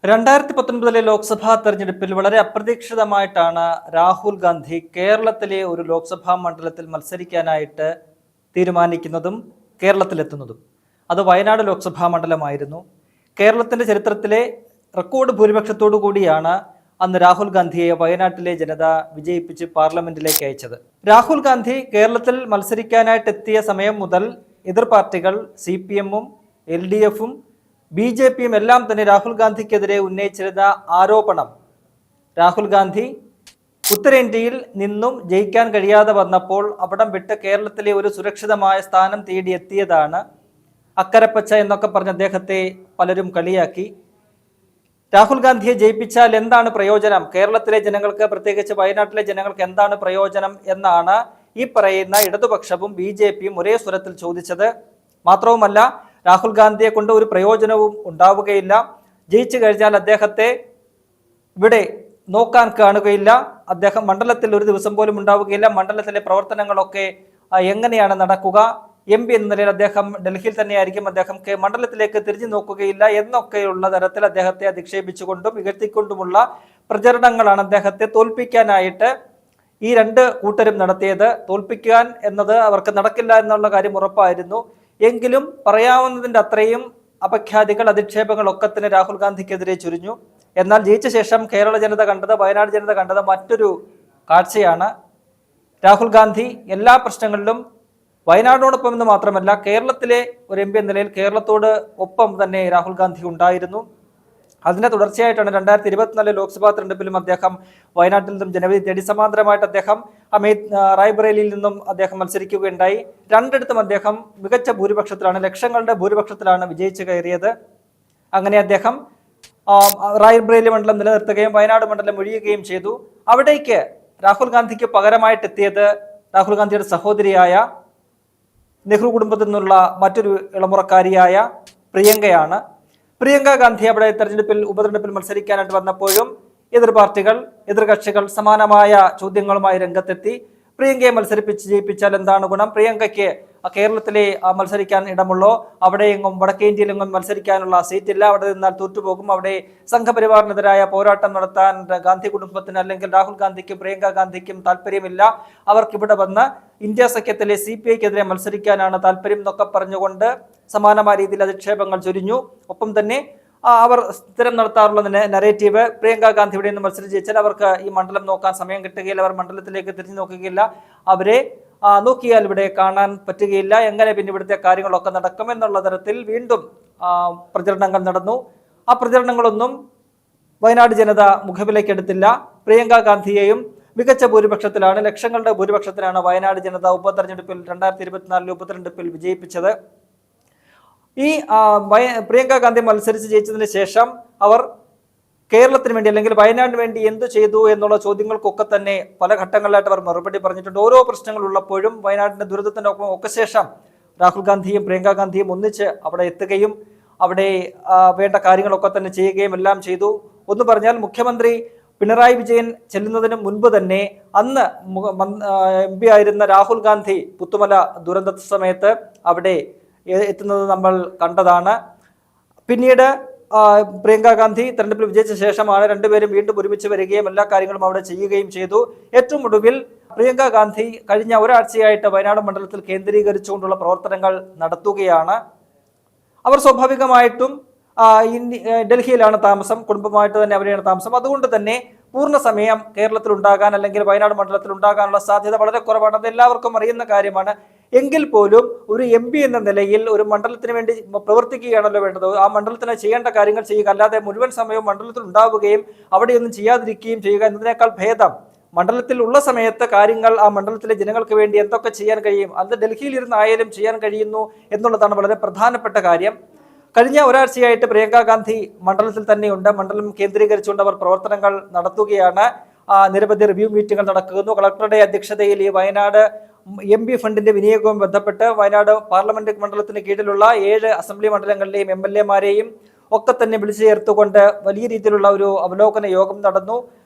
2019 ലോക്സഭാ തെരഞ്ഞെടുപ്പിൽ വളരെ അപ്രതീക്ഷിതമായിട്ടാണ് രാഹുൽ ഗാന്ധി കേരളത്തിലെ ഒരു ലോക്സഭാ മണ്ഡലത്തിൽ മത്സരിക്കാനായിട്ട് തീരുമാനിക്കുന്നതും കേരളത്തിലെത്തുന്നതും. അത് വയനാട് ലോക്സഭാ മണ്ഡലമായിരുന്നു. കേരളത്തിന്റെ ചരിത്രത്തിലെ റെക്കോർഡ് ഭൂരിപക്ഷത്തോടു കൂടിയാണ് അന്ന് രാഹുൽ ഗാന്ധിയെ വയനാട്ടിലെ ജനത വിജയിപ്പിച്ച് പാർലമെന്റിലേക്ക് അയച്ചത്. രാഹുൽ ഗാന്ധി കേരളത്തിൽ മത്സരിക്കാനായിട്ട് എത്തിയ സമയം മുതൽ എതിർ പാർട്ടികൾ CPM-ഉം LDF-ഉം BJP-യും എല്ലാം തന്നെ രാഹുൽ ഗാന്ധിക്കെതിരെ ഉന്നയിച്ചിരുന്ന ആരോപണം, രാഹുൽ ഗാന്ധി ഉത്തരേന്ത്യയിൽ നിന്നും ജയിക്കാൻ കഴിയാതെ വന്നപ്പോൾ അവിടം വിട്ട് കേരളത്തിലെ ഒരു സുരക്ഷിതമായ സ്ഥാനം തേടിയെത്തിയതാണ്, അക്കരപ്പച്ച എന്നൊക്കെ പറഞ്ഞ് അദ്ദേഹത്തെ പലരും കളിയാക്കി. രാഹുൽ ഗാന്ധിയെ ജയിപ്പിച്ചാൽ എന്താണ് പ്രയോജനം, കേരളത്തിലെ ജനങ്ങൾക്ക്, പ്രത്യേകിച്ച് വയനാട്ടിലെ ജനങ്ങൾക്ക് എന്താണ് പ്രയോജനം എന്നാണ് ഈ പറയുന്ന ഇടതുപക്ഷവും BJP-യും ഒരേ സ്വരത്തിൽ ചോദിച്ചത്. മാത്രവുമല്ല, രാഹുൽ ഗാന്ധിയെ കൊണ്ട് ഒരു പ്രയോജനവും ഉണ്ടാവുകയില്ല, ജയിച്ചു കഴിഞ്ഞാൽ അദ്ദേഹത്തെ ഇവിടെ നോക്കാൻ കാണുകയില്ല, അദ്ദേഹം മണ്ഡലത്തിൽ ഒരു ദിവസം പോലും ഉണ്ടാവുകയില്ല, മണ്ഡലത്തിലെ പ്രവർത്തനങ്ങളൊക്കെ എങ്ങനെയാണ് നടക്കുക, MP എന്ന നിലയിൽ അദ്ദേഹം ഡൽഹിയിൽ തന്നെയായിരിക്കും, അദ്ദേഹം മണ്ഡലത്തിലേക്ക് തിരിഞ്ഞു നോക്കുകയില്ല എന്നൊക്കെയുള്ള തരത്തിൽ അദ്ദേഹത്തെ അധിക്ഷേപിച്ചുകൊണ്ടും ഇകഴ്ത്തിക്കൊണ്ടുമുള്ള പ്രചരണങ്ങളാണ് അദ്ദേഹത്തെ തോൽപ്പിക്കാനായിട്ട് ഈ രണ്ട് കൂട്ടരും നടത്തിയത്. തോൽപ്പിക്കാൻ എന്നത് അവർക്ക് നടക്കില്ല എന്നുള്ള കാര്യം ഉറപ്പായിരുന്നു. എങ്കിലും പറയാവുന്നതിൻ്റെ അത്രയും അപഖ്യാതികൾ, അധിക്ഷേപങ്ങളൊക്കെ തന്നെ രാഹുൽ ഗാന്ധിക്കെതിരെ ചുരിഞ്ഞു. എന്നാൽ ജയിച്ച ശേഷം കേരള ജനത കണ്ടത്, വയനാട് ജനത കണ്ടത് മറ്റൊരു കാഴ്ചയാണ്. രാഹുൽ ഗാന്ധി എല്ലാ പ്രശ്നങ്ങളിലും വയനാടിനോടൊപ്പം എന്ന് മാത്രമല്ല കേരളത്തിലെ ഒരു MP എന്ന നിലയിൽ കേരളത്തോട് ഒപ്പം തന്നെ രാഹുൽ ഗാന്ധി ഉണ്ടായിരുന്നു. അതിന്റെ തുടർച്ചയായിട്ടാണ് 2024 ലോക്സഭാ തെരഞ്ഞെടുപ്പിലും അദ്ദേഹം വയനാട്ടിൽ നിന്നും ജനവിധി തേടി. സമാന്തരമായിട്ട് അദ്ദേഹം റായ്ബറേലിയിൽ നിന്നും അദ്ദേഹം മത്സരിക്കുകയുണ്ടായി. രണ്ടിടത്തും അദ്ദേഹം മികച്ച ഭൂരിപക്ഷത്തിലാണ്, ലക്ഷങ്ങളുടെ ഭൂരിപക്ഷത്തിലാണ് വിജയിച്ചു കയറിയത്. അങ്ങനെ അദ്ദേഹം റായ്ബറേലി മണ്ഡലം നിലനിർത്തുകയും വയനാട് മണ്ഡലം ഒഴിയുകയും ചെയ്തു. അവിടേക്ക് രാഹുൽ ഗാന്ധിക്ക് പകരമായിട്ടെത്തിയത് രാഹുൽ ഗാന്ധിയുടെ സഹോദരിയായ, നെഹ്റു കുടുംബത്തിൽ നിന്നുള്ള മറ്റൊരു ഇളമുറക്കാരിയായ പ്രിയങ്കയാണ്. പ്രിയങ്ക ഗാന്ധി അവിടെ ഉപതെരഞ്ഞെടുപ്പിൽ മത്സരിക്കാനായിട്ട് വന്നപ്പോഴും എതിർ പാർട്ടികൾ, എതിർകക്ഷികൾ സമാനമായ ചോദ്യങ്ങളുമായി രംഗത്തെത്തി. പ്രിയങ്കയെ മത്സരിപ്പിച്ച് ജയിപ്പിച്ചാൽ എന്താണ് ഗുണം, പ്രിയങ്കയ്ക്ക് കേരളത്തിലെ മത്സരിക്കാൻ ഇടമുള്ളോ, അവിടെയെങ്ങും വടക്കേ ഇന്ത്യയിലെങ്ങും മത്സരിക്കാനുള്ള സീറ്റില്ല, അവിടെ നിന്നാൽ തോറ്റുപോകും, അവിടെ സംഘപരിവാറിനെതിരായ പോരാട്ടം നടത്താൻ ഗാന്ധി കുടുംബത്തിന് അല്ലെങ്കിൽ രാഹുൽ ഗാന്ധിക്കും പ്രിയങ്ക ഗാന്ധിക്കും താല്പര്യമില്ല, അവർക്കിവിടെ വന്ന് ഇന്ത്യ സഖ്യത്തിലെ CPI-ക്കെതിരെ മത്സരിക്കാനാണ് താല്പര്യം എന്നൊക്കെ പറഞ്ഞുകൊണ്ട് സമാനമായ രീതിയിൽ അധിക്ഷേപങ്ങൾ ചൊരിഞ്ഞു. ഒപ്പം തന്നെ അവർ സ്ഥിരം നടത്താറുള്ള നരേറ്റീവ്, പ്രിയങ്ക ഗാന്ധി ഇവിടെ നിന്ന് മത്സരിച്ച് ജയിച്ചാൽ അവർക്ക് ഈ മണ്ഡലം നോക്കാൻ സമയം കിട്ടുകയില്ല, അവർ മണ്ഡലത്തിലേക്ക് തിരിഞ്ഞു നോക്കുകയില്ല, അവരെ നോക്കിയാൽ ഇവിടെ കാണാൻ പറ്റുകയില്ല, എങ്ങനെ പിന്നെ ഇവിടുത്തെ കാര്യങ്ങളൊക്കെ നടക്കും എന്നുള്ള തരത്തിൽ വീണ്ടും പ്രചരണങ്ങൾ നടന്നു. ആ പ്രചരണങ്ങളൊന്നും വയനാട് ജനത മുഖവിലേക്കെടുത്തില്ല. പ്രിയങ്ക ഗാന്ധിയെയും മികച്ച ഭൂരിപക്ഷത്തിലാണ്, ലക്ഷങ്ങളുടെ ഭൂരിപക്ഷത്തിലാണ് വയനാട് ജനത 2024 ഉപതെരഞ്ഞെടുപ്പിൽ വിജയിപ്പിച്ചത്. ഈ പ്രിയങ്ക ഗാന്ധി മത്സരിച്ച് ജയിച്ചതിന് ശേഷം അവർ കേരളത്തിന് വേണ്ടി അല്ലെങ്കിൽ വയനാടിന് വേണ്ടി എന്തു ചെയ്തു എന്നുള്ള ചോദ്യങ്ങൾക്കൊക്കെ തന്നെ പല ഘട്ടങ്ങളിലായിട്ട് അവർ മറുപടി പറഞ്ഞിട്ടുണ്ട്. ഓരോ പ്രശ്നങ്ങൾ ഉള്ളപ്പോഴും വയനാടിന്റെ ദുരിതത്തിനൊപ്പം ഒക്കെ ശേഷം രാഹുൽ ഗാന്ധിയും പ്രിയങ്ക ഗാന്ധിയും ഒന്നിച്ച് അവിടെ എത്തുകയും അവിടെ വേണ്ട കാര്യങ്ങളൊക്കെ തന്നെ ചെയ്യുകയും എല്ലാം ചെയ്തു. ഒന്ന് പറഞ്ഞാൽ, മുഖ്യമന്ത്രി പിണറായി വിജയൻ ചെല്ലുന്നതിന് മുൻപ് തന്നെ അന്ന് MP ആയിരുന്ന രാഹുൽ ഗാന്ധി പുത്തുമല ദുരന്ത സമയത്ത് അവിടെ എത്തുന്നത് നമ്മൾ കണ്ടതാണ്. പിന്നീട് പ്രിയങ്ക ഗാന്ധി തെരഞ്ഞെടുപ്പിൽ വിജയിച്ച ശേഷമാണ് രണ്ടുപേരും വീണ്ടും ഒരുമിച്ച് വരികയും എല്ലാ കാര്യങ്ങളും അവിടെ ചെയ്യുകയും ചെയ്തു. ഏറ്റവും ഒടുവിൽ പ്രിയങ്ക ഗാന്ധി കഴിഞ്ഞ ഒരാഴ്ചയായിട്ട് വയനാട് മണ്ഡലത്തിൽ കേന്ദ്രീകരിച്ചുകൊണ്ടുള്ള പ്രവർത്തനങ്ങൾ നടത്തുകയാണ്. അവർ സ്വാഭാവികമായിട്ടും ഡൽഹിയിലാണ് താമസം, കുടുംബമായിട്ട് തന്നെ അവിടെയാണ് താമസം. അതുകൊണ്ട് തന്നെ പൂർണ്ണ സമയം കേരളത്തിൽ ഉണ്ടാകാൻ അല്ലെങ്കിൽ വയനാട് മണ്ഡലത്തിൽ ഉണ്ടാകാനുള്ള സാധ്യത വളരെ കുറവാണ്. അത് എല്ലാവർക്കും അറിയുന്ന കാര്യമാണ്. എങ്കിൽ പോലും ഒരു MP എന്ന നിലയിൽ ഒരു മണ്ഡലത്തിന് വേണ്ടി പ്രവർത്തിക്കുകയാണല്ലോ വേണ്ടത്. ആ മണ്ഡലത്തിന് ചെയ്യേണ്ട കാര്യങ്ങൾ ചെയ്യുക, അല്ലാതെ മുഴുവൻ സമയവും മണ്ഡലത്തിൽ ഉണ്ടാവുകയും അവിടെയൊന്നും ചെയ്യാതിരിക്കുകയും ചെയ്യുക എന്നതിനേക്കാൾ ഭേദം മണ്ഡലത്തിൽ ഉള്ള സമയത്ത് കാര്യങ്ങൾ ആ മണ്ഡലത്തിലെ ജനങ്ങൾക്ക് വേണ്ടി എന്തൊക്കെ ചെയ്യാൻ കഴിയും അത് ഡൽഹിയിൽ ഇരുന്നായാലും ചെയ്യാൻ കഴിയുന്നു എന്നുള്ളതാണ് വളരെ പ്രധാനപ്പെട്ട കാര്യം. കഴിഞ്ഞ ഒരാഴ്ചയായിട്ട് പ്രിയങ്ക ഗാന്ധി മണ്ഡലത്തിൽ തന്നെയുണ്ട്. മണ്ഡലം കേന്ദ്രീകരിച്ചുകൊണ്ട് അവർ പ്രവർത്തനങ്ങൾ നടത്തുകയാണ്. നിരവധി റിവ്യൂ മീറ്റിംഗുകൾ നടക്കുന്നു. കളക്ടറുടെ അധ്യക്ഷതയിൽ ഈ വയനാട് MP ഫണ്ടിന്റെ വിനിയോഗവും ബന്ധപ്പെട്ട് വയനാട് പാർലമെന്റ് മണ്ഡലത്തിന് കീഴിലുള്ള 7 അസംബ്ലി മണ്ഡലങ്ങളിലെയും MLA-മാരെയും ഒക്കെ തന്നെ വിളിച്ചു ചേർത്തുകൊണ്ട് വലിയ രീതിയിലുള്ള ഒരു അവലോകന യോഗം നടന്നു.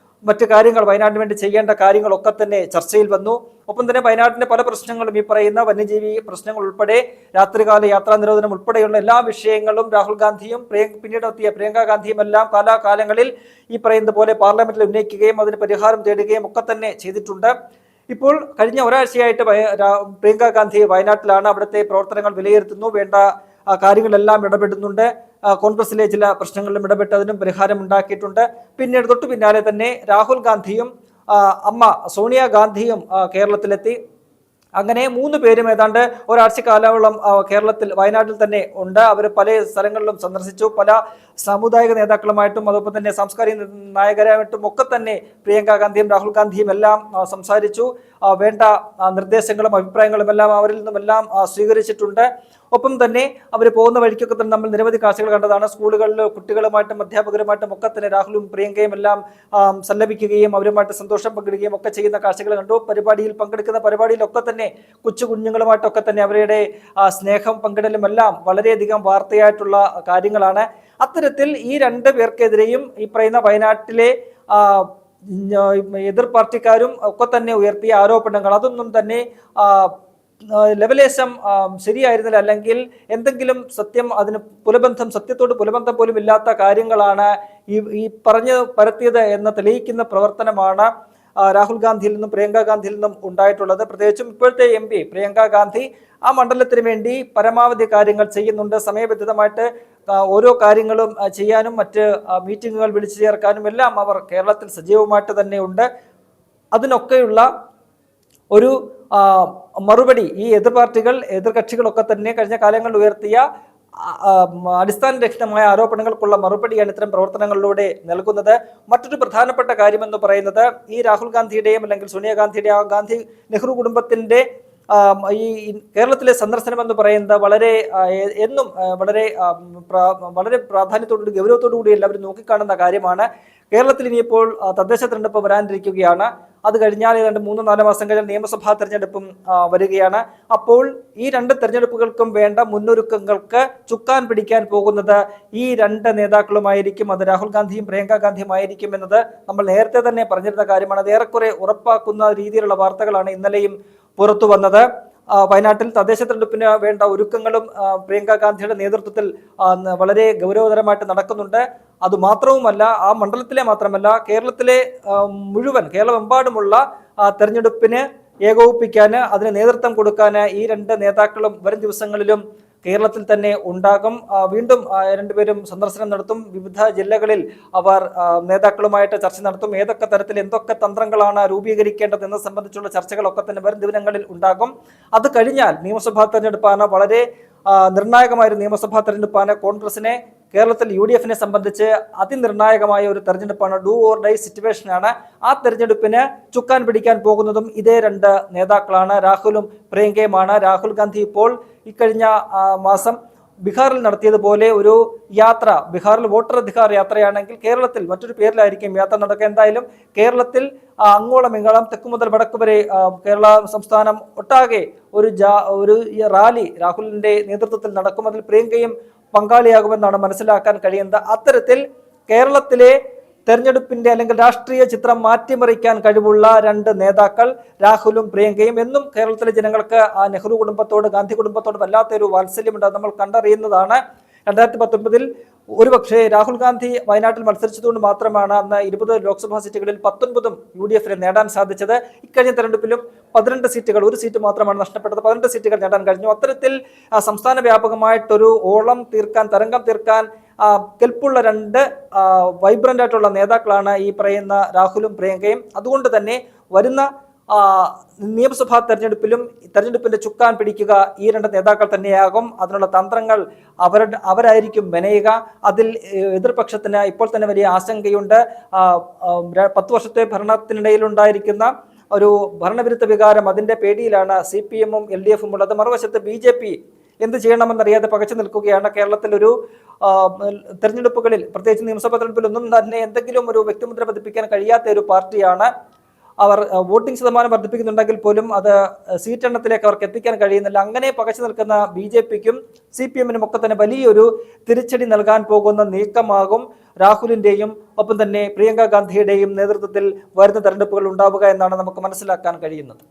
മറ്റു കാര്യങ്ങൾ വയനാടിന് വേണ്ടി ചെയ്യേണ്ട കാര്യങ്ങളൊക്കെ തന്നെ ചർച്ചയിൽ വന്നു. ഒപ്പം തന്നെ വയനാട്ടിന്റെ പല പ്രശ്നങ്ങളും, ഈ പറയുന്ന വന്യജീവി പ്രശ്നങ്ങൾ ഉൾപ്പെടെ രാത്രികാല യാത്രാ നിരോധനം ഉൾപ്പെടെയുള്ള എല്ലാ വിഷയങ്ങളും രാഹുൽ ഗാന്ധിയും പിന്നീട് എത്തിയ പ്രിയങ്ക ഗാന്ധിയും എല്ലാം കാലാകാലങ്ങളിൽ ഈ പറയുന്നത് പോലെ പാർലമെന്റിൽ ഉന്നയിക്കുകയും അതിന് പരിഹാരം തേടുകയും ഒക്കെ തന്നെ ചെയ്തിട്ടുണ്ട്. ഇപ്പോൾ കഴിഞ്ഞ ഒരാഴ്ചയായിട്ട് പ്രിയങ്ക ഗാന്ധി വയനാട്ടിലാണ്. അവിടുത്തെ പ്രവർത്തനങ്ങൾ വിലയിരുത്തുന്നു, വേണ്ട കാര്യങ്ങളെല്ലാം ഇടപെടുന്നുണ്ട്. കോൺഗ്രസിലെ ചില പ്രശ്നങ്ങളിലും ഇടപെട്ട് അതിനും പരിഹാരം ഉണ്ടാക്കിയിട്ടുണ്ട്. പിന്നീട് തൊട്ടു പിന്നാലെ തന്നെ രാഹുൽ ഗാന്ധിയും അമ്മ സോണിയാഗാന്ധിയും കേരളത്തിലെത്തി. അങ്ങനെ 3 പേരും ഏതാണ്ട് ഒരാഴ്ച കാലത്തോളം വയനാട്ടിൽ തന്നെ ഉണ്ട്. അവർ പല സ്ഥലങ്ങളിലും സന്ദർശിച്ചു. പല സാമുദായിക നേതാക്കളുമായിട്ടും അതോടൊപ്പം തന്നെ സാംസ്കാരിക നായകരായിട്ടും ഒക്കെ തന്നെ പ്രിയങ്ക ഗാന്ധിയും രാഹുൽ ഗാന്ധിയും എല്ലാം സംസാരിച്ചു. വേണ്ട നിർദ്ദേശങ്ങളും അഭിപ്രായങ്ങളും എല്ലാം അവരിൽ നിന്നുമെല്ലാം സ്വീകരിച്ചിട്ടുണ്ട്. ഒപ്പം തന്നെ അവർ പോകുന്ന വഴിക്കൊക്കെ തന്നെ നമ്മൾ നിരവധി കാഴ്ചകൾ കണ്ടതാണ്. സ്കൂളുകളിൽ കുട്ടികളുമായിട്ടും അധ്യാപകരുമായിട്ടും ഒക്കെ തന്നെ രാഹുലും പ്രിയങ്കയും എല്ലാം സല്ലപിക്കുകയും അവരുമായിട്ട് സന്തോഷം പങ്കിടുകയും ഒക്കെ ചെയ്യുന്ന കാഴ്ചകൾ കണ്ടു. പങ്കെടുക്കുന്ന പരിപാടിയിലൊക്കെ തന്നെ കൊച്ചു കുഞ്ഞുങ്ങളുമായിട്ടൊക്കെ തന്നെ അവരുടെ സ്നേഹം പങ്കിടലും എല്ലാം വളരെയധികം വാർത്തയായിട്ടുള്ള കാര്യങ്ങളാണ്. അത്തരത്തിൽ ഈ 2 പേർക്കെതിരെയും ഈ പറയുന്ന വയനാട്ടിലെ എതിർ പാർട്ടിക്കാരും ഒക്കെ തന്നെ ഉയർത്തിയ ആരോപണങ്ങൾ അതൊന്നും തന്നെ ലെവലേശം ശരിയായിരുന്നില്ല, അല്ലെങ്കിൽ എന്തെങ്കിലും സത്യത്തോട് പുലബന്ധം പോലും ഇല്ലാത്ത കാര്യങ്ങളാണ് ഈ പറഞ്ഞു പരത്തിയത് എന്ന് തെളിയിക്കുന്ന പ്രവർത്തനമാണ് രാഹുൽ ഗാന്ധിയിൽ നിന്നും പ്രിയങ്ക ഗാന്ധിയിൽ നിന്നും ഉണ്ടായിട്ടുള്ളത്. പ്രത്യേകിച്ചും ഇപ്പോഴത്തെ MP പ്രിയങ്ക ഗാന്ധി ആ മണ്ഡലത്തിന് വേണ്ടി പരമാവധി കാര്യങ്ങൾ ചെയ്യുന്നുണ്ട്. സമയബന്ധിതമായിട്ട് ഓരോ കാര്യങ്ങളും ചെയ്യാനും മറ്റ് മീറ്റിങ്ങുകൾ വിളിച്ചു ചേർക്കാനും എല്ലാം അവർ കേരളത്തിൽ സജീവമായിട്ട് തന്നെ ഉണ്ട്. അതിനൊക്കെയുള്ള ഒരു മറുപടി ഈ എതിർ കക്ഷികളൊക്കെ തന്നെ കഴിഞ്ഞ കാലങ്ങളിൽ ഉയർത്തിയ അടിസ്ഥാനരഹിതമായ ആരോപണങ്ങൾക്കുള്ള മറുപടിയാണ് ഇത്തരം പ്രവർത്തനങ്ങളിലൂടെ നൽകുന്നത്. മറ്റൊരു പ്രധാനപ്പെട്ട കാര്യമെന്ന് പറയുന്നത് ഈ രാഹുൽ ഗാന്ധിയുടെയും അല്ലെങ്കിൽ സോണിയാഗാന്ധിയുടെയും ഗാന്ധി നെഹ്റു കുടുംബത്തിന്റെ ഈ കേരളത്തിലെ സന്ദർശനം എന്ന് പറയുന്നത് വളരെ പ്രാധാന്യത്തോടുകൂടി ഗൗരവത്തോടു കൂടി എല്ലാവരും നോക്കിക്കാണുന്ന കാര്യമാണ്. കേരളത്തിൽ ഇനിയിപ്പോൾ തദ്ദേശ തെരഞ്ഞെടുപ്പ് വരാനിരിക്കുകയാണ്. അത് കഴിഞ്ഞാൽ ഏതാണ്ട് 3-4 മാസം കഴിഞ്ഞാൽ നിയമസഭാ തെരഞ്ഞെടുപ്പും വരികയാണ്. അപ്പോൾ ഈ 2 തെരഞ്ഞെടുപ്പുകൾക്കും വേണ്ട മുന്നൊരുക്കങ്ങൾക്ക് ചുക്കാൻ പിടിക്കാൻ പോകുന്നത് ഈ 2 നേതാക്കളുമായിരിക്കും. അത് രാഹുൽ ഗാന്ധിയും പ്രിയങ്ക ഗാന്ധിയും ആയിരിക്കും എന്നത് നമ്മൾ നേരത്തെ തന്നെ പറഞ്ഞിരുന്ന കാര്യമാണ്. അത് ഏറെക്കുറെ ഉറപ്പാക്കുന്ന രീതിയിലുള്ള വാർത്തകളാണ് ഇന്നലെയും പുറത്തു വന്നത്. വയനാട്ടിൽ തദ്ദേശ തെരഞ്ഞെടുപ്പിന് വേണ്ട ഒരുക്കങ്ങളും പ്രിയങ്ക ഗാന്ധിയുടെ നേതൃത്വത്തിൽ വളരെ ഗൗരവതരമായിട്ട് നടക്കുന്നുണ്ട്. അതുമാത്രവുമല്ല, ആ മണ്ഡലത്തിലെ മാത്രമല്ല കേരളത്തിലെ കേരളമെമ്പാടുമുള്ള തെരഞ്ഞെടുപ്പിന് ഏകോപിപ്പിക്കാൻ, അതിന് നേതൃത്വം കൊടുക്കാൻ ഈ 2 നേതാക്കളും വരും ദിവസങ്ങളിലും കേരളത്തിൽ തന്നെ ഉണ്ടാകും. വീണ്ടും 2 പേരും സന്ദർശനം നടത്തും. വിവിധ ജില്ലകളിൽ അവർ നേതാക്കളുമായിട്ട് ചർച്ച നടത്തും. ഏതൊക്കെ തരത്തിൽ എന്തൊക്കെ തന്ത്രങ്ങളാണ് രൂപീകരിക്കേണ്ടത് എന്നത് സംബന്ധിച്ചുള്ള ചർച്ചകളൊക്കെ തന്നെ വരും ദിവസങ്ങളിൽ ഉണ്ടാകും. അത് കഴിഞ്ഞാൽ നിയമസഭാ തെരഞ്ഞെടുപ്പാണ്. വളരെ നിർണായകമായ ഒരു നിയമസഭാ തെരഞ്ഞെടുപ്പാണ്. കോൺഗ്രസിനെ കേരളത്തിൽ UDFനെ സംബന്ധിച്ച് അതിനിർണായകമായ ഒരു തെരഞ്ഞെടുപ്പാണ്. ഡു ഓർ ഡൈ സിറ്റുവേഷനാണ്. ആ തെരഞ്ഞെടുപ്പിന് ചുക്കാൻ പിടിക്കാൻ പോകുന്നതും ഇതേ 2 നേതാക്കളാണ്, രാഹുലും പ്രിയങ്കയുമാണ്. രാഹുൽ ഗാന്ധി ഇപ്പോൾ ഇക്കഴിഞ്ഞ മാസം ബീഹാറിൽ നടത്തിയതുപോലെ ഒരു യാത്ര, ബീഹാറിൽ വോട്ടർ അധികാർ യാത്രയാണെങ്കിൽ കേരളത്തിൽ മറ്റൊരു പേരിലായിരിക്കും യാത്ര നടക്കുക. എന്തായാലും കേരളത്തിൽ അങ്ങോളം ഇങ്ങോളം തെക്ക് മുതൽ വടക്ക് വരെ കേരള സംസ്ഥാനം ഒട്ടാകെ ഒരു റാലി രാഹുലിന്റെ നേതൃത്വത്തിൽ നടക്കും. അതിൽ പ്രിയങ്കയും പങ്കാളിയാകുമെന്നാണ് മനസ്സിലാക്കാൻ കഴിയുന്നത്. അത്തരത്തിൽ കേരളത്തിലെ തെരഞ്ഞെടുപ്പിന്റെ അല്ലെങ്കിൽ രാഷ്ട്രീയ ചിത്രം മാറ്റിമറിക്കാൻ കഴിവുള്ള 2 നേതാക്കൾ രാഹുലും പ്രിയങ്കയും. എന്നും കേരളത്തിലെ ജനങ്ങൾക്ക് ആ നെഹ്റു കുടുംബത്തോട്, ഗാന്ധി കുടുംബത്തോട് വല്ലാത്തൊരു വാത്സല്യമുണ്ട്. നമ്മൾ കണ്ടറിയുന്നതാണ്. 2019 ഒരുപക്ഷെ രാഹുൽ ഗാന്ധി വയനാട്ടിൽ മത്സരിച്ചതുകൊണ്ട് മാത്രമാണ് അന്ന് 20 ലോക്സഭാ സീറ്റുകളിൽ 19 UDFന് നേടാൻ സാധിച്ചത്. ഇക്കഴിഞ്ഞ തെരഞ്ഞെടുപ്പിലും 12 സീറ്റുകൾ, ഒരു സീറ്റ് മാത്രമാണ് നഷ്ടപ്പെട്ടത്, 12 സീറ്റുകൾ നേടാൻ കഴിഞ്ഞു. അത്തരത്തിൽ സംസ്ഥാന വ്യാപകമായിട്ടൊരു തരംഗം തീർക്കാൻ കെൽപ്പുള്ള 2 വൈബ്രന്റ് ആയിട്ടുള്ള നേതാക്കളാണ് ഈ പറയുന്ന രാഹുലും പ്രിയങ്കയും. അതുകൊണ്ട് തന്നെ വരുന്ന നിയമസഭാ തെരഞ്ഞെടുപ്പിന്റെ ചുക്കാൻ പിടിക്കുക ഈ 2 നേതാക്കൾ തന്നെയാകും. അതിനുള്ള തന്ത്രങ്ങൾ അവരായിരിക്കും മെനയുക. അതിൽ എതിർപക്ഷത്തിന് ഇപ്പോൾ തന്നെ വലിയ ആശങ്കയുണ്ട്. 10 വർഷത്തെ ഭരണത്തിനിടയിലുണ്ടായിരിക്കുന്ന ഒരു ഭരണവിരുദ്ധ വികാരം, അതിന്റെ പേടിയിലാണ് CPM-ഉം LDF-ഉം ഉള്ളത്. മറുവശത്ത് BJP എന്ത് ചെയ്യണമെന്നറിയാതെ പകച്ചു നിൽക്കുകയാണ്. കേരളത്തിൽ ഒരു തെരഞ്ഞെടുപ്പുകളിൽ, പ്രത്യേകിച്ച് നിയമസഭാ തെരഞ്ഞെടുപ്പിൽ ഒന്നും തന്നെ എന്തെങ്കിലും ഒരു വ്യക്തിമുദ്ര പതിപ്പിക്കാൻ കഴിയാത്ത ഒരു പാർട്ടിയാണ്. അവർ വോട്ടിംഗ് ശതമാനം വർദ്ധിപ്പിക്കുന്നുണ്ടെങ്കിൽ പോലും അത് സീറ്റ് എണ്ണത്തിലേക്ക് അവർക്ക് എത്തിക്കാൻ കഴിയുന്നില്ല. അങ്ങനെ പകച്ചു നിൽക്കുന്ന BJPക്കും CPM-നും ഒക്കെ തന്നെ വലിയൊരു തിരിച്ചടി നൽകാൻ പോകുന്ന നീക്കമാകും രാഹുലിന്റെയും ഒപ്പം തന്നെ പ്രിയങ്ക ഗാന്ധിയുടെയും നേതൃത്വത്തിൽ വരുന്ന തെരഞ്ഞെടുപ്പുകൾ ഉണ്ടാവുക എന്നാണ് നമുക്ക് മനസ്സിലാക്കാൻ കഴിയുന്നത്.